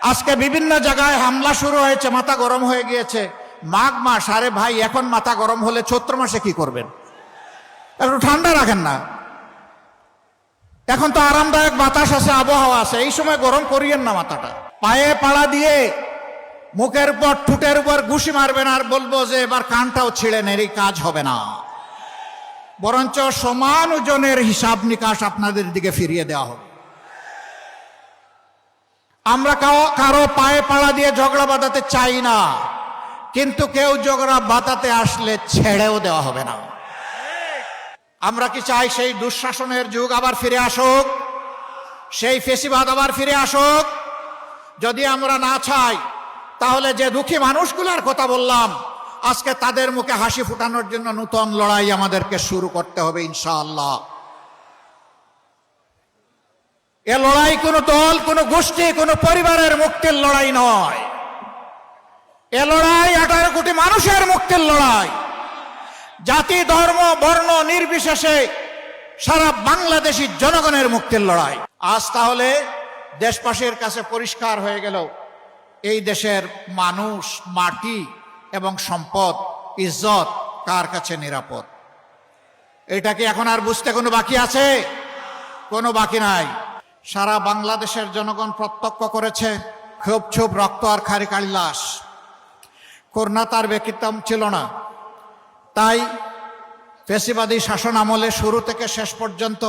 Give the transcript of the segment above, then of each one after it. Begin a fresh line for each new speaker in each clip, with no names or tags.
আজকে বিভিন্ন জায়গায় হামলা শুরু হয়েছে, মাথা গরম হয়ে গিয়েছে। মাঘ মাস, আরে ভাই এখন মাথা গরম হলে চৈত্র মাসে কি করবেন? একটু ঠান্ডা রাখেন না। এখন তো আরামদায়ক বাতাস আছে, আবহাওয়া আছে, এই সময় গরম করিয়েন না মাথাটা। পায়ে পাড়া দিয়ে মুখের উপর ঠুটের উপর ঘুষি মারবেন আর বলবো যে এবার কানটাও ছিঁড়ে নেন, এই কাজ হবে না। বরঞ্চ সমান ওজনের হিসাব নিকাশ আপনাদের দিকে ফিরিয়ে দেওয়া হবে। আমরা কারো পায়ে পাড়া দিয়ে ঝগড়া বাঁধাতে চাই না, কিন্তু কেউ ঝগড়া বাঁধাতে আসলে ছেড়েও দেওয়া হবে না। আমরা কি চাই সেই দুঃশাসনের যুগ আবার ফিরে আসুক, সেই ফেসিবাদ আবার ফিরে আসুক? যদি আমরা না চাই, তাহলে যে দুঃখী মানুষগুলোর কথা বললাম, আজকে তাদের মুখে হাসি ফুটানোর জন্য নতুন লড়াই আমাদেরকে শুরু করতে হবে ইনশাআল্লাহ। এ লড়াই কোনো দল, কোনো গোষ্ঠী, কোনো পরিবারের মুক্তির লড়াই নয়। এ লড়াই 18 কোটি মানুষের মুক্তির লড়াই। জাতি, ধর্ম, বর্ণ নির্বিশেষে সারা বাংলাদেশী জনগণের মুক্তির লড়াই। আজ তাহলে দেশবাসীর কাছে পরিষ্কার হয়ে গেল এই দেশের মানুষ, মাটি এবং সম্পদ, ইজ্জত কার কাছে নিরাপদ। এটা কি এখন আর বুঝতে কোনো বাকি আছে? কোনো বাকি নাই। সারা বাংলাদেশের জনগণ প্রত্যক্ষ করেছে ক্ষোভ, ছোপ, রক্ত আর খারি কালি লাশ। করোনা তার ব্যতিক্রম ছিল না। তাই ফ্যাসিবাদী শাসন আমলে শুরু থেকে শেষ পর্যন্ত,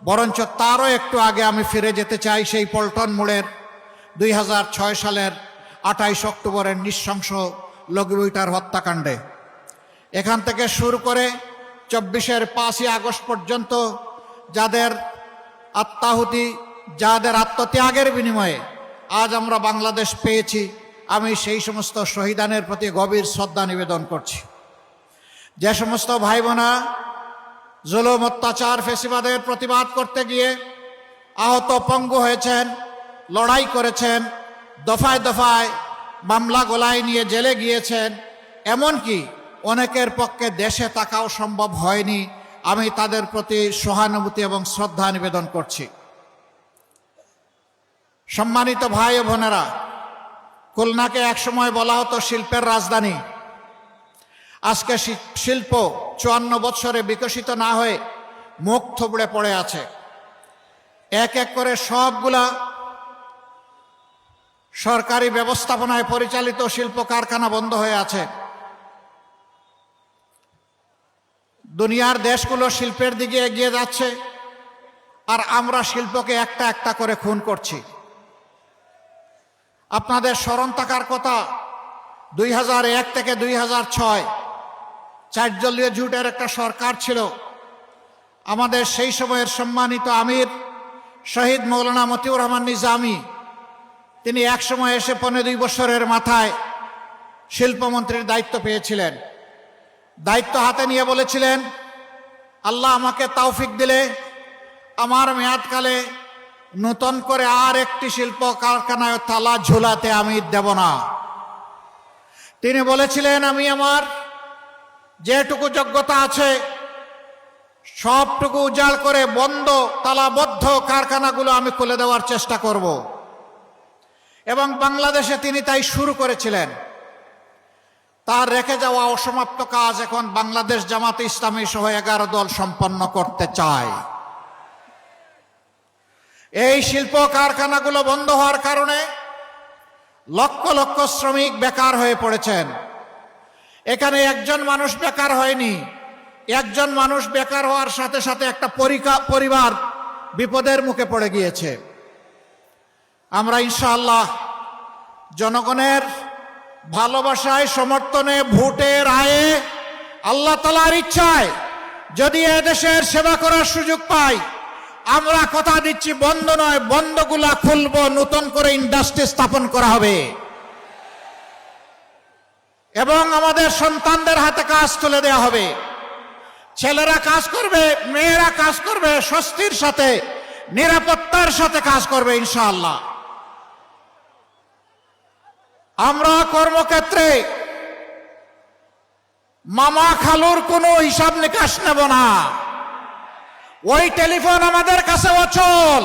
বরঞ্চ তারও একটু আগে আমি ফিরে যেতে চাই সেই পল্টন মোড়ের 2006 সালের 28 অক্টোবরের নৃশংস লগিবইটার হত্যাকাণ্ডে। এখান থেকে শুরু করে 24-এর 5ই আগস্ট পর্যন্ত যাদের আত্মাহুতি, যাদের আত্মত্যাগের বিনিময়ে আজ আমরা বাংলাদেশ পেয়েছি, আমি সেই সমস্ত শহীদানের প্রতি গভীর শ্রদ্ধা নিবেদন করছি। যে সমস্ত ভাই বোনা জুলুম, অত্যাচার, ফ্যাসিবাদের প্রতিবাদ করতে গিয়ে আহত, পঙ্গু হয়েছেন, লড়াই করেছেন, দফায় দফায় মামলা গলায় নিয়ে জেলে গিয়েছেন, এমনকি অনেকের পক্ষে দেশে থাকাও সম্ভব হয়নি, আমি তাদের প্রতি সহানুভূতি এবং শ্রদ্ধা নিবেদন করছি। সম্মানিত ভাই ও বোনেরা, খুলনাকে একসময় বলা হতো শিল্পের রাজধানী। আজকে শিল্প 54 বছরে বিকশিত না হয়ে মুখ থুবড়ে পড়ে আছে। এক এক করে সবগুলা সরকারি ব্যবস্থাপনায় পরিচালিত শিল্প কারখানা বন্ধ হয়ে আছে। দুনিয়ার দেশগুলো শিল্পের দিকে এগিয়ে যাচ্ছে, আর আমরা শিল্পকে একটা একটা করে খুন করছি। আপনাদের স্মরণ থাকার কথা, 2001 থেকে 2006 4 দলীয় জোটের একটা সরকার ছিল। আমাদের সেই সময়ের সম্মানিত আমির শহীদ মৌলানা মতিউর রহমান নিজামী, তিনি এক সময় এসে 15 বছরের মাথায় শিল্পমন্ত্রীর দায়িত্ব পেয়েছিলেন। দায়িত্ব হাতে নিয়ে বলেছিলেন, আল্লাহ আমাকে তৌফিক দিলে আমার মেয়াদকালে নতুন করে আর একটি শিল্প কারখানায় তালা ঝুলাতে আমি দেব না। তিনি বলেছিলেন, আমি আমার যেটুকু যোগ্যতা আছে সবটুকু উজাড় করে বন্ধ, তালাবদ্ধ কারখানাগুলো আমি খুলে দেওয়ার চেষ্টা করব। এবং বাংলাদেশে তিনি তাই শুরু করেছিলেন। তার রেখে যাওয়া অসমাপ্ত কাজ এখন বাংলাদেশ জামাতে ইসলামী সহ 11 দল সম্পন্ন করতে চায়। এই শিল্প কারখানাগুলো বন্ধ হওয়ার কারণে লক্ষ লক্ষ শ্রমিক বেকার হয়ে পড়েছেন। এখানে একজন মানুষ বেকার হয়নি, একজন মানুষ বেকার হওয়ার সাথে সাথে একটা পরিবার বিপদের মুখে পড়ে গিয়েছে। আমরা ইনশাআল্লাহ জনগণের ভালোবাসায়, সমর্থনে, ভোটে, রায়ে, আল্লাহ তাআলার ইচ্ছায় যদি এদেশের সেবা করার সুযোগ পাই, আমরা কথা দিচ্ছি বন্ধ নয়, বন্ধগুলা খুলব, নতুন করে ইন্ডাস্ট্রি স্থাপন করা হবে এবং আমাদের সন্তানদের হাতে কাজ তুলে দেওয়া হবে। ছেলেরা কাজ করবে, মেয়েরা কাজ করবে, স্বস্তির সাথে, নিরাপত্তার সাথে কাজ করবে ইনশাআল্লাহ। আমরা কর্মক্ষেত্রে মামা খালুর কোনো হিসাব নিকাশ নেব না। ওই টেলিফোন আমাদের কাছে অচল।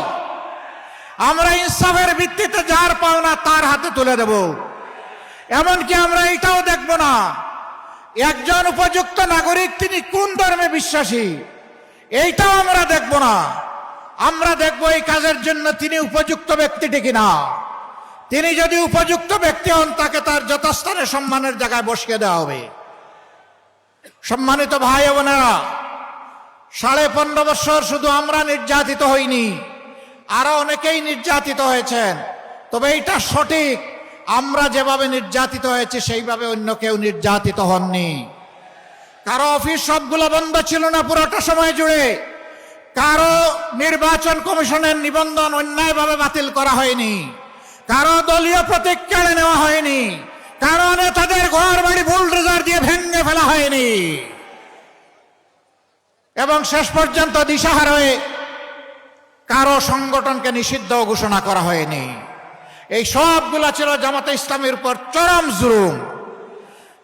আমরা ইনসাফের ভিত্তিতে যার পাওনা তার হাতে তুলে দেব। এমনকি আমরা এটাও দেখব না একজন উপযুক্ত নাগরিক তিনি কোন ধর্মে বিশ্বাসী, এইটাও আমরা দেখব না। আমরা দেখব এই কাজের জন্য তিনি উপযুক্ত ব্যক্তিটি কিনা। তিনি যদি উপযুক্ত ব্যক্তি হন তাকে তার যথাস্থানে সম্মানের জায়গায় বসিয়ে দেওয়া হবে। সম্মানিত ভাই ও বোনেরা, 15.5 বছর শুধু আমরা নির্যাতিত হইনি, আরো অনেকেই নির্যাতিত হয়েছেন। তবে এইটা সঠিক, আমরা যেভাবে নির্যাতিত হয়েছে সেইভাবে অন্য কেউ নির্যাতিত হননি। কারো অফিস সবগুলো বন্ধ ছিল না পুরোটা সময় জুড়ে। কারো নির্বাচন কমিশনের নিবন্ধন অন্যায়ভাবে বাতিল করা হয়নি। কারো দলীয় প্রতীক কেড়ে নেওয়া হয়নি। কারো নেতাদের ঘর বাড়ি বুলডোজার দিয়ে ভেঙে ফেলা হয়নি। এবং শেষ পর্যন্ত দিশাহারা হয়ে কারো সংগঠনকে নিষিদ্ধ ঘোষণা করা হয়নি। এই সবগুলা ছিল জামাতে ইসলামের উপর চরম জুলুম।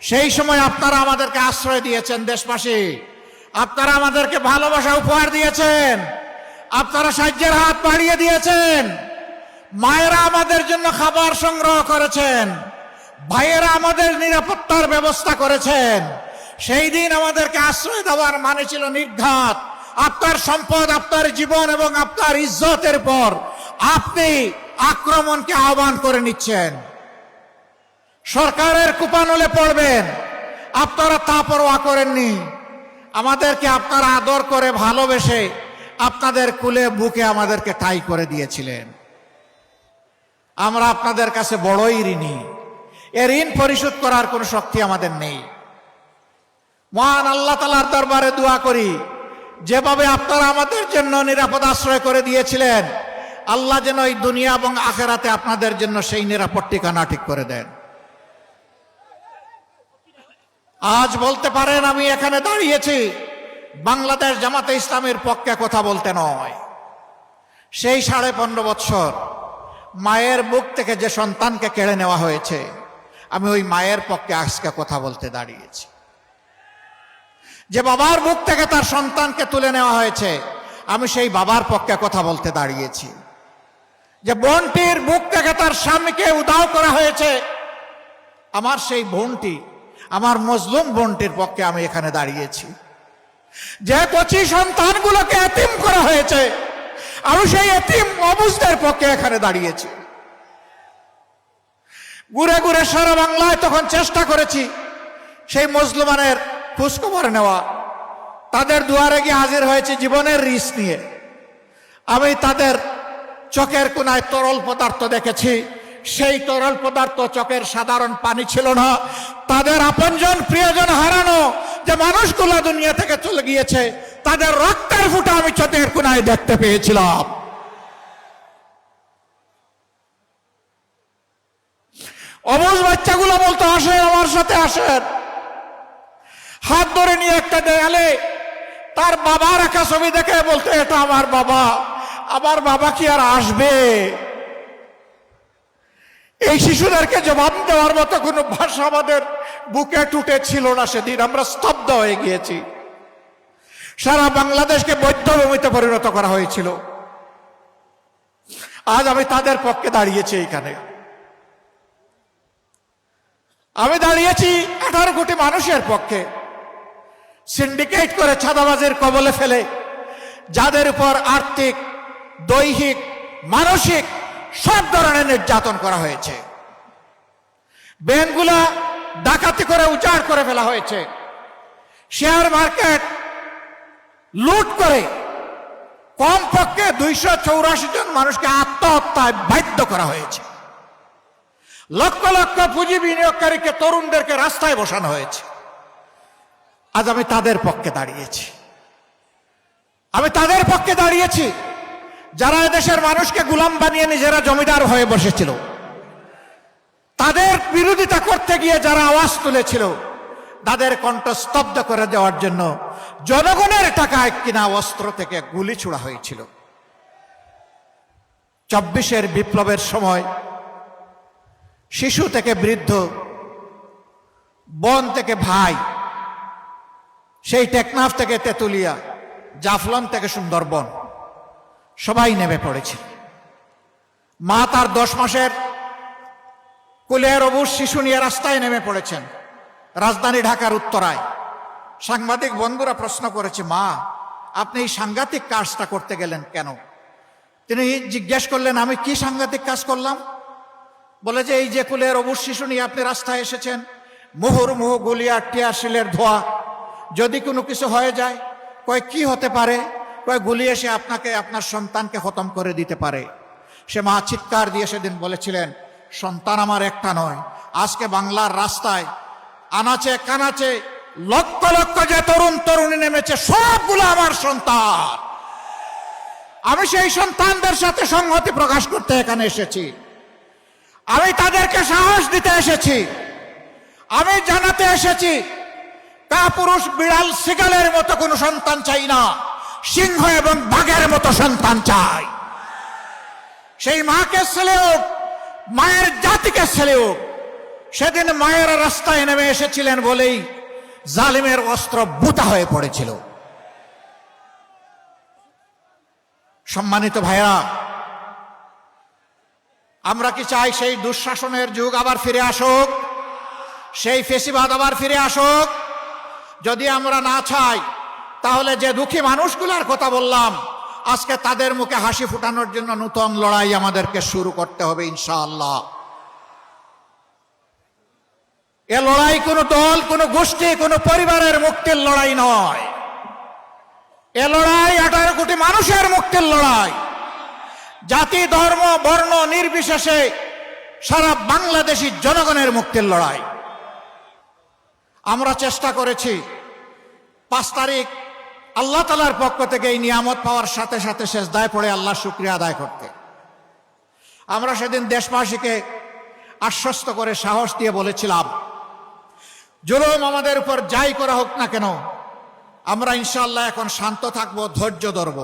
সেই সময় আপনারা আমাদেরকে আশ্রয় দিয়েছেন দেশবাসী, আপনারা আমাদেরকে ভালোবাসা উপহার দিয়েছেন, আপনারা সাহায্যের হাত বাড়িয়ে দিয়েছেন। মায়েরা আমাদের জন্য খাবার সংগ্রহ করেছেন, ভাইয়েরা আমাদের নিরাপত্তার ব্যবস্থা করেছেন। সেই দিন আমাদেরকে আশ্রয় দেওয়ার মানে ছিল নির্ঘাত। আপনার সম্পদ, আপনার জীবন এবং আপনার ইজ্জতের পর আপনি আক্রমণকে আহ্বান করে নিচ্ছেন। সরকারের কুপানলে পড়বেন, আপনারা তা পরোয়া করেননি। আমাদেরকে আপনারা আদর করে ভালোবেসে আপনাদের কুলে বুকে আমাদেরকে ঠাঁই করে দিয়েছিলেন। আমরা আপনাদের কাছে বড়ই ঋণী। এ ঋণ পরিশোধ করার কোনো শক্তি আমাদের নেই। মহান আল্লাহ তাআলার দরবারে দোয়া করি, যেভাবে আপনারা আমাদের জন্য নিরাপদ আশ্রয় করে দিয়েছিলেন, আল্লাহ যেন এই দুনিয়া এবং আখিরাতে আপনাদের জন্য সেই নিরাপদ ঠিকানা ঠিক করে দেন। আজ বলতে পারেন আমি এখানে দাঁড়িয়েছি বাংলাদেশ জামাতে ইসলামের পক্ষে কথা বলতে নয়। সেই 15.5 বছর মায়ের বুক থেকে যে সন্তানকে কেড়ে নেওয়া হয়েছে, আমি ওই মায়ের পক্ষে আজকে কথা বলতে দাঁড়িয়েছি। যে বাবার বুক থেকে তার সন্তানকে তুলে নেওয়া হয়েছে, আমি সেই বাবার পক্ষে কথা বলতে দাঁড়িয়েছি। যে বোনটির বুক থেকে তার স্বামীকে উধাও করা হয়েছে, আমার সেই বোনটি, আমার মজলুম বোনটির পক্ষে আমি এখানে দাঁড়িয়েছি। যে কচি সন্তানগুলোকে এতিম করা হয়েছে, আমি সেই এতিম অবুঝদের পক্ষে এখানে দাঁড়িয়েছি। ঘুরে ঘুরে সারা বাংলায় তখন চেষ্টা করেছি সেই মজলুমানের খোঁজখবর নেওয়া। তাদের দুয়ারে গিয়ে হাজির হয়েছে জীবনের রিস্ক নিয়ে। আমি তাদের চোখের কোনায় তরল পদার্থ দেখেছি। সেই তরল পদার্থ চোখের সাধারণ পানি ছিল না। তাদের আপনজন প্রিয়জন হারানো যে মানুষগুলো দুনিয়া থেকে চলে গিয়েছে, তাদের রক্তের ফুটা আমি চোখের কোনায় দেখতে পেয়েছিলাম। অবুঝ বাচ্চাগুলো বলতো, আসেন আমার সাথে আসেন। হাত ধরে নিয়ে একটা দেয়ালে তার বাবার একা ছবি দেখে বলতো, এটা আমার বাবা। আমার বাবা কি আর আসবে? এই শিশুদেরকে জবাব দেওয়ার মতো কোনো ভাষা আমাদের বুকে টুটে ছিল না। সেদিন আমরা স্তব্ধ হয়ে গিয়েছি। সারা বাংলাদেশকে বৌদ্ধভূমিতে পরিণত করা হয়েছিল। আজ আমি তাদের পক্ষে দাঁড়িয়েছি। এইখানে আমি দাঁড়িয়েছি 18 কোটি মানুষের পক্ষে, সিন্ডিকেট করে চাঁদাবাজের কবলে ফেলে যাদের উপর আর্থিক, দৈহিক, মানসিক সব ধরনের নির্যাতন করা হয়েছে। ব্যাংকগুলা ডাকাতি করে উজাড় করে ফেলা হয়েছে। শেয়ার মার্কেট লুট করে কমপক্ষে 284 জন মানুষকে আত্মহত্যায় বাধ্য করা হয়েছে। লক্ষ লক্ষ পুঁজি বিনিয়োগকারীকে, তরুণদেরকে রাস্তায় বসানো হয়েছে। আজ আমি তাদের পক্ষে দাঁড়িয়েছি। আমি তাদের পক্ষে দাঁড়িয়েছি যারা এদেশের মানুষকে গোলাম বানিয়ে নিজেরা জমিদার হয়ে বসেছিল। তাদের বিরোধিতা করতে গিয়ে যারা আওয়াজ তুলেছিল, তাদের কণ্ঠ স্তব্ধ করে দেওয়ার জন্য জনগণের টাকায় কিনা অস্ত্র থেকে গুলি ছোড়া হয়েছিল। 24-এর বিপ্লবের সময় শিশু থেকে বৃদ্ধ, বোন থেকে ভাই, সেই টেকনাফ থেকে তেতুলিয়া, জাফলং থেকে সুন্দরবন, সবাই নেমে পড়েছে। মা তার 10 মাসের কোলের অবুজ শিশু নিয়ে রাস্তায় নেমে পড়েছেন রাজধানী ঢাকার উত্তরায়। সাংবাদিক বন্ধুরা প্রশ্ন করেছে, মা আপনি এই সাংঘাতিক কাজটা করতে গেলেন কেন? তিনি জিজ্ঞেস করলেন, আমি কি সাংঘাতিক কাজ করলাম? বলে যে এই যে কোলের অবুজ শিশু নিয়ে আপনি রাস্তায় এসেছেন, মুহুর্মুহু গুলি আর টিয়ারশেলের ধোঁয়া, যদি কোনো কিছু হয়ে যায়, কয় কি হতে পারে? কয় গুলি এসে আপনাকে আপনার সন্তানকে খতম করে দিতে পারে। সে মা চিৎকার দিয়ে সেদিন বলেছিলেন, সন্তান আমার একটা নয়, আজকে বাংলার রাস্তায় আনাচে কানাচে লক্ষ লক্ষ যে তরুণ তরুণী নেমেছে, সবগুলো আমার সন্তান। আমি সেই সন্তানদের সাথে সংহতি প্রকাশ করতে এখানে এসেছি। আমি তাদেরকে সাহস দিতে এসেছি। আমি জানাতে এসেছি, কাপুরুষ বিড়াল শিগালের মতো কোনো সন্তান চাই না, সিংহ এবং বাঘের মতো সন্তান চাই। সেই মাকে ছেলেও, মায়ের জাতিকে ছেলেও। সেদিন মায়ের রাস্তায় নেমে এসেছিলেন বলেই জালিমের অস্ত্র বুতা হয়ে পড়েছিল। সম্মানিত ভাইরা, আমরা কি চাই সেই দুঃশাসনের যুগ আবার ফিরে আসুক? সেই ফেসিবাদ আবার ফিরে আসুক? যদি আমরা না চাই, তাহলে যে দুঃখী মানুষগুলোর কথা বললাম, আজকে তাদের মুখে হাসি ফুটানোর জন্য নতুন লড়াই আমাদেরকে শুরু করতে হবে ইনশাআল্লাহ। এ লড়াই কোনো দল, কোনো গোষ্ঠী, কোনো পরিবারের মুক্তির লড়াই নয়। এ লড়াই 18 কোটি মানুষের মুক্তির লড়াই। জাতি, ধর্ম, বর্ণ নির্বিশেষে সারা বাংলাদেশী জনগণের মুক্তির লড়াই। আমরা চেষ্টা করেছি 5 তারিখ আল্লাহ তাআলার পক্ষ থেকে এই নিয়ামত পাওয়ার সাথে সাথে সেজদায় পড়ে আল্লাহ শুকরিয়া আদায় করতে। আমরা সেদিন দেশবাসীকে আশ্বস্ত করে সাহস দিয়ে বলেছিলাম, জুলুম আমাদের উপর যাই করা হোক না কেন, আমরা ইনশাআল্লাহ এখন শান্ত থাকব, ধৈর্য ধরব,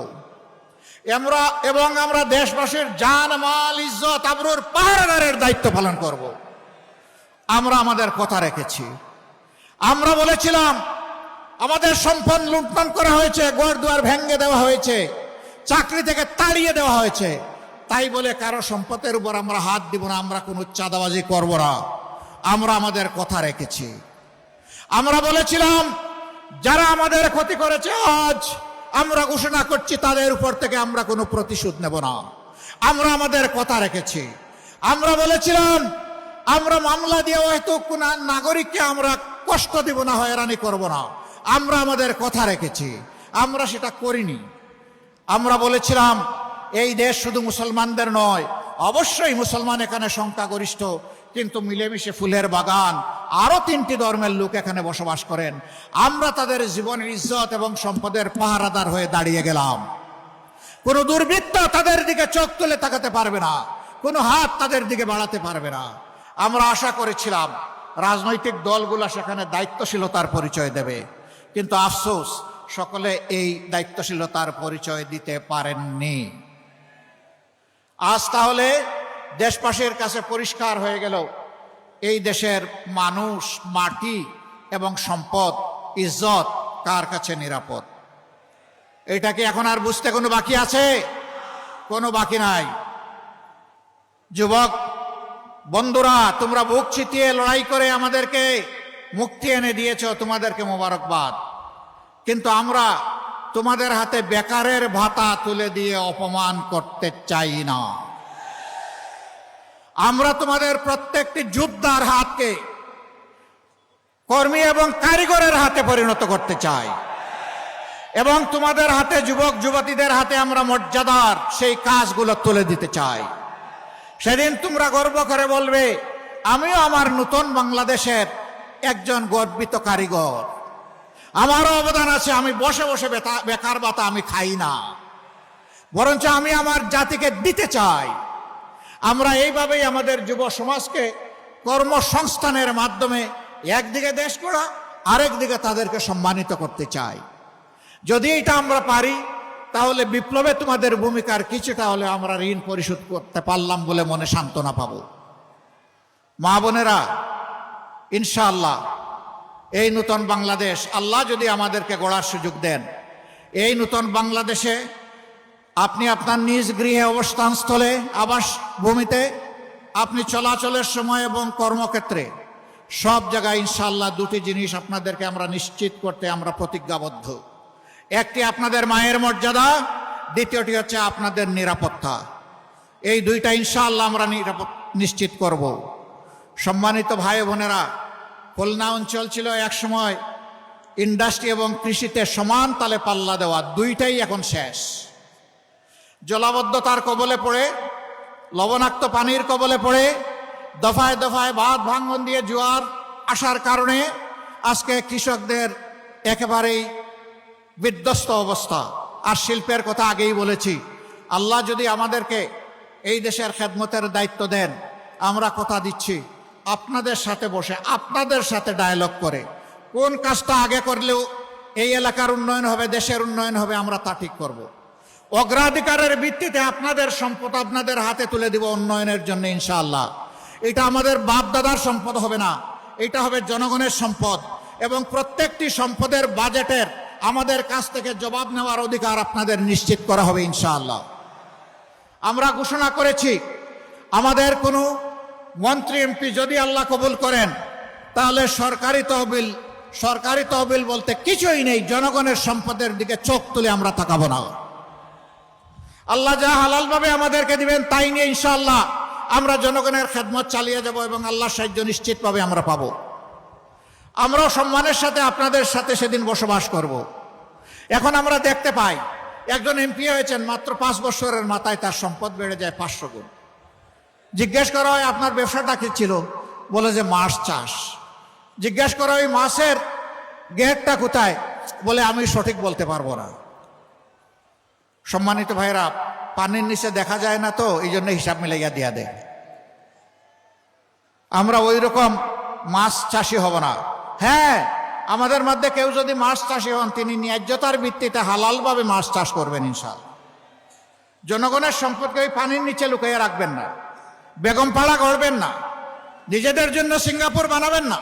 এবং আমরা দেশবাসীর জান, মাল, ইজ্জত, আবরুর পাহারাদারের দায়িত্ব পালন করব। আমরা আমাদের কথা রেখেছি। আমরা বলেছিলাম, আমাদের সম্পদ লুণ্ঠন করা হয়েছে, ঘরদুয়ার ভেঙে দেওয়া হয়েছে, চাকরি থেকে তাড়িয়ে দেওয়া হয়েছে, তাই বলে কারো সম্পদের উপর আমরা হাত দিব না, আমরা কোনো চাঁদাবাজি করব না। আমরা আমাদের কথা রেখেছি। আমরা বলেছিলাম, যারা আমাদের ক্ষতি করেছে আজ আমরা ঘোষণা করছি তাদের উপর থেকে আমরা কোনো প্রতিশোধ নেব না। আমরা আমাদের কথা রেখেছি। আমরা বলেছিলাম, আমরা মামলা দিয়ে হয়তো কোন নাগরিককে আমরা কষ্ট দিব না, হয়রানি করব না। আমরা আমাদের কথা রেখেছি। আমরা সেটা করিনি। আমরা বলেছিলাম, এই দেশ শুধু মুসলমানদের নয়, অবশ্যই মুসলমান এখানে সংখ্যাগরিষ্ঠ, কিন্তু মিলেমিশে ফুলের বাগান, আরো 3টি ধর্মের লোক এখানে বসবাস করেন। আমরা তাদের জীবনের ইজ্জত এবং সম্পদের পাহারাদার হয়ে দাঁড়িয়ে গেলাম। কোন দুর্বৃত্ত তাদের দিকে চোখ তুলে তাকাতে পারবে না, কোনো হাত তাদের দিকে বাড়াতে পারবে না। আমরা আশা করেছিলাম রাজনৈতিক দলগুলো সেখানে দায়িত্বশীলতার পরিচয় দেবে, কিন্তু আফসোস সকলে এই দায়িত্বশীলতার পরিচয় দিতে পারেননি। আজ তাহলে দেশবাসীর কাছে পরিষ্কার হয়ে গেল, এই দেশের মানুষ, মাটি এবং সম্পদ, ইজ্জত কার কাছে নিরাপদ। এটা কি এখন আর বুঝতে কোনো বাকি আছে? কোনো বাকি নাই। যুবক বন্ধুরা, তোমরা বুক চিতিয়ে লড়াই করে আমাদেরকে মুক্তি এনে দিয়েছ, তোমাদেরকে মোবারকবাদ। কিন্তু আমরা তোমাদের হাতে বেকারের ভাতা তুলে দিয়ে অপমান করতে চাই না। আমরা তোমাদের প্রত্যেকটি যোদ্ধার হাতকে কর্মী এবং কারিগরের হাতে পরিণত করতে চাই, এবং তোমাদের হাতে, যুবক যুবতীদের হাতে আমরা মর্যাদার সেই কাজগুলো তুলে দিতে চাই। সেদিন তোমরা গর্ব করে বলবে, আমিও আমার নতুন বাংলাদেশের একজন গর্বিত কারিগর, আমারও অবদান আছে। আমি বসে বসে বেকার ভাতা আমি খাই না, বরঞ্চ আমি আমার জাতিকে দিতে চাই। আমরা এইভাবেই আমাদের যুব সমাজকে কর্মসংস্থানের মাধ্যমে একদিকে দেশ গড়া, আরেকদিকে তাদেরকে সম্মানিত করতে চাই। যদি এটা আমরা পারি, তাহলে বিপ্লবে তোমাদের ভূমিকার কিছুটা হলে আমরা ঋণ পরিশোধ করতে পারলাম বলে মনে সান্ত্বনা পাব। মা বোনেরা, ইনশাআল্লাহ এই নতুন বাংলাদেশ আল্লাহ যদি আমাদেরকে গড়ার সুযোগ দেন, এই নতুন বাংলাদেশে আপনি আপনার নিজ গৃহে অবস্থানস্থলে আবাস ভূমিতে আপনি চলাচলের সময় এবং কর্মক্ষেত্রে সব জায়গায় ইনশাআল্লাহ দুটি জিনিস আপনাদেরকে আমরা নিশ্চিত করতে আমরা প্রতিজ্ঞাবদ্ধ। একটি আপনাদের মায়ের মর্যাদা, দ্বিতীয়টি হচ্ছে আপনাদের নিরাপত্তা। এই দুইটা ইনশাআল্লাহ আমরা নিশ্চিত করব। সম্মানিত ভাই বোনেরা, খুলনা অঞ্চল ছিল একসময় ইন্ডাস্ট্রি এবং কৃষিতে সমান তালে পাল্লা দেওয়া, দুইটাই এখন শেষ। জলাবদ্ধতার কবলে পড়ে, লবণাক্ত পানির কবলে পড়ে, দফায় দফায় বাঁধ ভাঙন দিয়ে জোয়ার আসার কারণে আজকে কৃষকদের একেবারেই বিধ্বস্ত অবস্থা। আর শিল্পের কথা আগেই বলেছি, আল্লাহ যদি আমাদেরকে এই দেশের খেদমতের দায়িত্ব দেন, আমরা কথা দিচ্ছি আপনাদের সাথে বসে, আপনাদের সাথে ডায়ালগ করে কোন কাজটা আগে করলেও এই এলাকার উন্নয়ন হবে, দেশের উন্নয়ন হবে, আমরা তা ঠিক করব। অগ্রাধিকারের ভিত্তিতে আপনাদের সম্পদ আপনাদের হাতে তুলে দিব উন্নয়নের জন্য ইনশাআল্লাহ। এটা আমাদের বাপ দাদার সম্পদ হবে না, এটা হবে জনগণের সম্পদ। এবং প্রত্যেকটি সম্পদের বাজেটের আমাদের কাছ থেকে জবাব নেওয়ার অধিকার আপনাদের নিশ্চিত করা হবে ইনশাআল্লাহ। আমরা ঘোষণা করেছি আমাদের কোনো মন্ত্রী এমপি যদি আল্লাহ কবুল করেন, তাহলে সরকারি তহবিল বলতে কিছুই নেই, জনগণের সম্পদের দিকে চোখ তুলে আমরা তাকাবো না। আল্লাহ যা হালালভাবে আমাদেরকে দিবেন তাই নিয়ে ইনশাআল্লাহ আমরা জনগণের খেদমত চালিয়ে যাব এবং আল্লাহর সাহায্য নিশ্চিতভাবে আমরা পাবো। আমরাও সম্মানের সাথে আপনাদের সাথে সেদিন বসবাস করব। এখন আমরা দেখতে পাই একজন এমপি হয়েছেন, মাত্র 5 বছরের মাথায় তার সম্পদ বেড়ে যায় 500 গুণ। জিজ্ঞেস করা হয় আপনার ব্যবসাটা কি ছিল, বলে যে মাছ চাষ। জিজ্ঞেস করা হয় মাছের গেটটা কোথায়, বলে আমি সঠিক বলতে পারবো না। সম্মানিত ভাইরা, পানির নিচে দেখা যায় না তো, এই জন্য হিসাব মিলাইয়া দিয়া দেয়। আমরা ওই রকম মাছ চাষি হব না। হ্যাঁ, আমাদের মধ্যে কেউ যদি মাছ চাষি হন, তিনি ন্যায্যতার ভিত্তিতে হালালভাবে মাছ চাষ করবেন ইনশাআল্লাহ। জনগণের সম্পদকে ওই পানির নিচে লুকিয়ে রাখবেন না, বেগম পাড়া গড়বেন না, নিজেদের জন্য সিঙ্গাপুর বানাবেন না,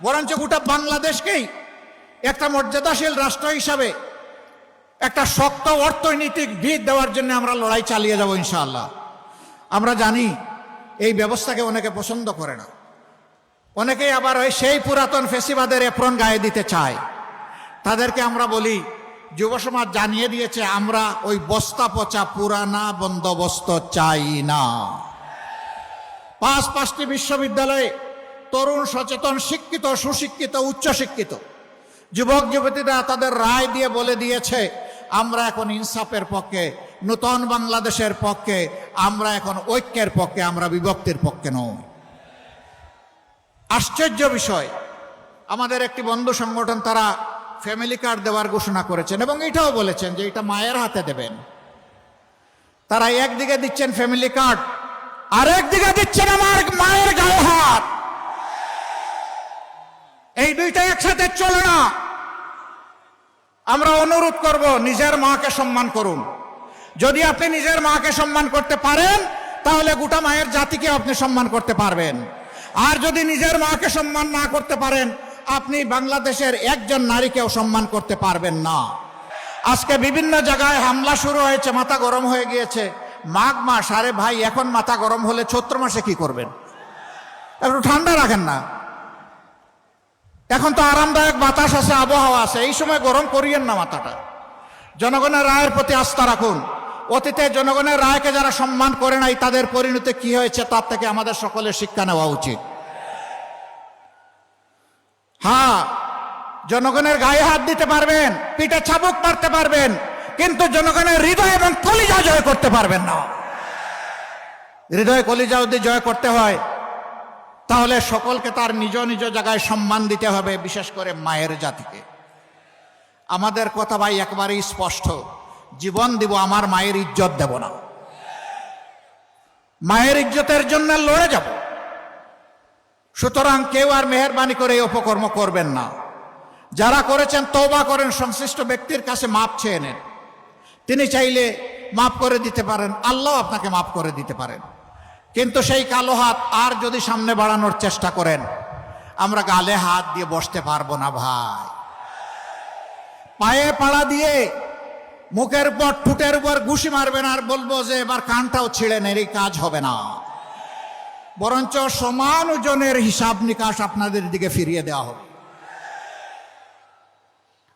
বরঞ্চ গোটা বাংলাদেশকেই একটা মর্যাদাশীল রাষ্ট্র হিসাবে একটা শক্ত অর্থনৈতিক ভিত দেওয়ার জন্য আমরা লড়াই চালিয়ে যাব ইনশাআল্লাহ। আমরা জানি এই ব্যবস্থাকে অনেকে পছন্দ করে না, অনেকেই আবার ওই সেই পুরাতন ফেসিবাদের এপ্রন গায়ে দিতে চায়। তাদেরকে আমরা বলি, যুব সমাজ জানিয়ে দিয়েছে আমরা ওই বস্তা পচা পুরানা বন্দোবস্ত চাই না। 5টি বিশ্ববিদ্যালয়ে তরুণ, সচেতন, শিক্ষিত, সুশিক্ষিত, উচ্চশিক্ষিত যুবক যুবতীরা তাদের রায় দিয়ে বলে দিয়েছে আমরা এখন ইনসাফের পক্ষে, নূতন বাংলাদেশের পক্ষে, আমরা এখন ঐক্যের পক্ষে, আমরা বিভক্তির পক্ষে নই। আশ্চর্য বিষয়, আমাদের একটি বন্ধু সংগঠন তারা ফ্যামিলি কার্ড দেওয়ার ঘোষণা করেছেন এবং এটাও বলেছেন যে এটা মায়ের হাতে দেবেন। তারা একদিকে দিচ্ছেন ফ্যামিলি কার্ড, আর একদিকে দিচ্ছেন আমার মায়ের গায়ে হাত। এই দুইটা একসাথে চলে না। আমরা অনুরোধ করব, নিজের মাকে সম্মান করুন। যদি আপনি নিজের মাকে সম্মান করতে পারেন, তাহলে গোটা মায়ের জাতিকে আপনি সম্মান করতে পারবেন। আর যদি নিজের মাকে সম্মান না করতে পারেন, আপনি বাংলাদেশের একজন নারীকেও সম্মান করতে পারবেন না। আজকে বিভিন্ন জায়গায় হামলা শুরু হয়েছে, মাথা গরম হয়ে গিয়েছে। মাঘ মাস, আরে ভাই এখন মাথা গরম হলে চৈত্র মাসে কি করবেন? একটু ঠান্ডা রাখেন না। এখন তো আরামদায়ক বাতাস আছে, আবহাওয়া আছে, এই সময় গরম করিয়েন না মাথাটা। জনগণের রায়ের প্রতি আস্থা রাখুন। অতীতে জনগণের রায়কে যারা সম্মান করে নাই, তাদের পরিণতি কি হয়েছে তার থেকে আমাদের সকলের শিক্ষা নেওয়া উচিত। হ্যাঁ, জনগণের গায়ে হাত দিতে পারবেন, পিঠে চাবুক মারতে পারবেন, কিন্তু জনগণের হৃদয় এবং কলিজা জয় করতে পারবেন না। হৃদয় কলিজা যদি জয় করতে হয়, তাহলে সকলকে তার নিজ নিজ জায়গায় সম্মান দিতে হবে, বিশেষ করে মায়ের জাতিকে। আমাদের কথা ভাই একেবারেই স্পষ্ট, জীবন দিব, আমার মায়ের ইজ্জত দেব না। মায়ের ইজ্জতের জন্য লড়ে যাব। সুতরাং কেউ আর মেহেরবানি করে এই অপকর্ম করবেন না। যারা করেছেন তওবা করেন, সংশ্লিষ্ট ব্যক্তির কাছে মাপ চেয়ে নেন। তিনি চাইলে মাফ করে দিতে পারেন, আল্লাহ আপনাকে মাফ করে দিতে পারেন। কিন্তু সেই কালো হাত আর যদি সামনে বাড়ানোর চেষ্টা করেন, আমরা গালে হাত দিয়ে বসতে পারবো না ভাই। পায়ে পাড়া দিয়ে মুখের উপর ঠুটের উপর ঘুষি মারবেন আর বলবো যে এবার কানটাও ছিঁড়ে নেন, এই কাজ হবে না। বরঞ্চ সমান ওজনের হিসাব নিকাশ আপনাদের দিকে ফিরিয়ে দেওয়া হবে।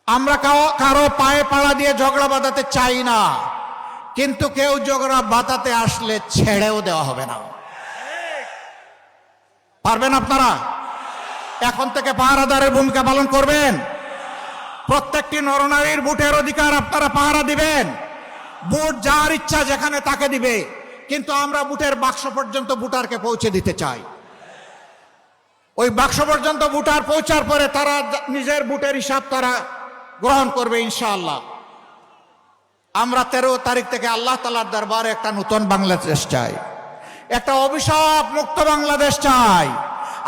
আমরা কারো পায়ে পাড়া দিয়ে ঝগড়া বাঁধাতে চাই না, কিন্তু কেউ ঝগড়া বাঁধাতে আসলে ছেড়েও দেওয়া হবে না। পারবেন আপনারা? এখন থেকে পাহারাদারের ভূমিকা পালন করবেন। প্রত্যেকটি নরনারীর ভোটের অধিকার আপনারা পাহারা দিবেন। ভোট যার ইচ্ছা যেখানে তাকে দিবে, কিন্তু আমরা ভোটের বাক্স পর্যন্ত ভোটারকে পৌঁছে দিতে চাই। ওই বাক্স পর্যন্ত ভোটার পৌঁছার পরে তারা নিজের ভোটের হিসাব তারা গ্রহণ করবে ইনশাআল্লাহ। আমরা 13 তারিখ থেকে আল্লাহ তাআলার দরবারে একটা নতুন বাংলাদেশ চাই, একটা অভিশাপ মুক্ত বাংলাদেশ চাই।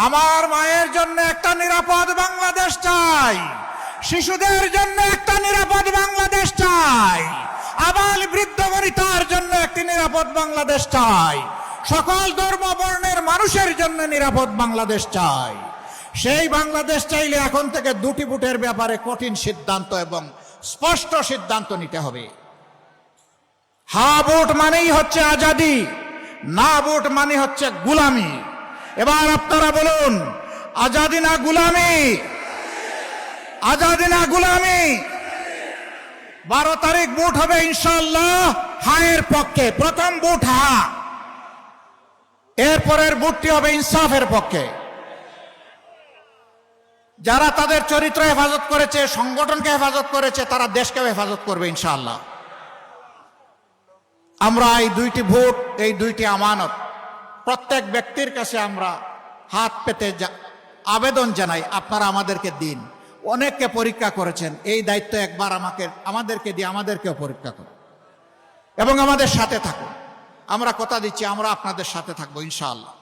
আমার মায়ের জন্য একটা নিরাপদ বাংলাদেশ চাই, শিশুদের জন্য একটা নিরাপদ বাংলাদেশ চাই, আবাল বৃদ্ধ বনিতার জন্য একটি নিরাপদ বাংলাদেশ চাই, সকল ধর্ম বর্ণের মানুষের জন্য নিরাপদ বাংলাদেশ চাই। সেই বাংলাদেশ চাইলে এখন থেকে দুটি ভোটের ব্যাপারে কঠিন সিদ্ধান্ত এবং স্পষ্ট সিদ্ধান্ত নিতে হবে। হ্যাঁ ভোট মানেই হচ্ছে আজাদি, না ভোট মানে হচ্ছে গুলামি। এবার আপনারা বলুন, আজাদি না গুলামি? আজাদি না গুলামি? 12 তারিখ ভোট হবে ইনশাআল্লাহ হায়ের পক্ষে। প্রথম ভোট হা, এরপরের ভোটটি হবে ইনসাফের পক্ষে। যারা তাদের চরিত্র হেফাজত করেছে, সংগঠনকে হেফাজত করেছে, তারা দেশকে হেফাজত করবে ইনশাআল্লাহ। আমরা এই দুইটি ভোট, এই দুইটি আমানত প্রত্যেক ব্যক্তির কাছে আমরা হাত পেতে আবেদন জানাই, আপনারা আমাদেরকে দিন। অনেককে পরীক্ষা করেছেন, এই দায়িত্ব একবার আমাদেরকে দিয়ে আমাদেরকেও পরীক্ষা করুন এবং আমাদের সাথে থাকুন। আমরা কথা দিচ্ছি, আমরা আপনাদের সাথে থাকবো ইনশাআল্লাহ।